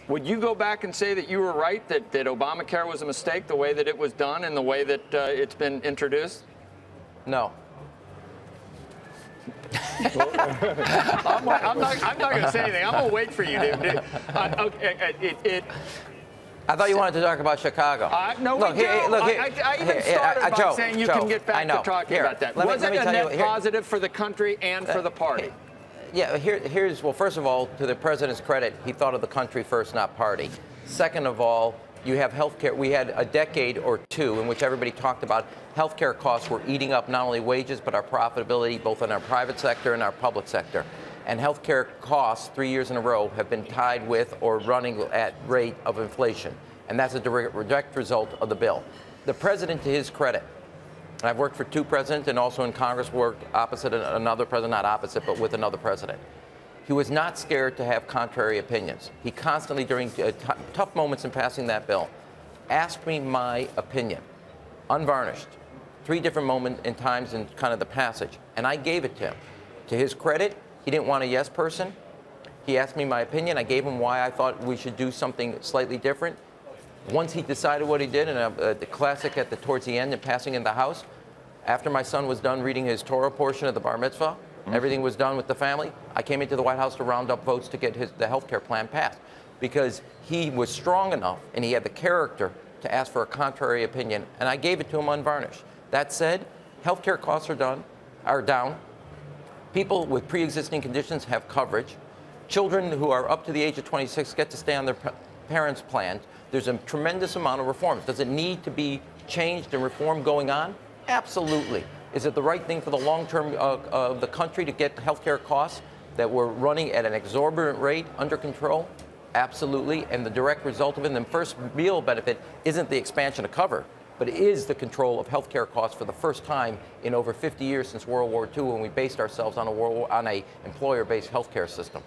Would you go back and say that you were right, that Obamacare was a mistake, the way that it was done and the way that it's been introduced? No. I'm not going to say anything. I'm going to wait for you, dude. I thought you wanted to talk about Chicago. No, look, we don't. I even started by saying you can get back to talking about that. Was it a net positive for the country and for the party? Well, first of all, to the president's credit, he thought of the country first, not party. Second of all, you have health care. We had a decade or two in which everybody talked about health care costs were eating up not only wages, but our profitability, both in our private sector and our public sector. And health care costs 3 years in a row have been tied with or running at rate of inflation. And that's a direct result of the bill. The president, to his credit, and I've worked for two presidents and also in Congress worked opposite another president, not opposite, but with another president. He was not scared to have contrary opinions. He constantly, during tough moments in passing that bill, asked me my opinion, unvarnished, 3 different moments in times in kind of the passage, and I gave it to him. To his credit, he didn't want a yes person. He asked me my opinion. I gave him why I thought we should do something slightly different. Once he decided what he did, and the classic towards the end and passing in the House, after my son was done reading his Torah portion of the bar mitzvah, everything was done with the family, I came into the White House to round up votes to get the health care plan passed because he was strong enough and he had the character to ask for a contrary opinion, and I gave it to him unvarnished. That said, health care costs are down. People with pre-existing conditions have coverage. Children who are up to the age of 26 get to stay on their parents' plans. There's a tremendous amount of reforms. Does it need to be changed and reform going on? Absolutely. Is it the right thing for the long term of the country to get health care costs that we're running at an exorbitant rate under control? Absolutely. And the direct result of it, and the first real benefit, isn't the expansion of cover, but it is the control of health care costs for the first time in over 50 years since World War II, when we based ourselves on a employer-based health care system.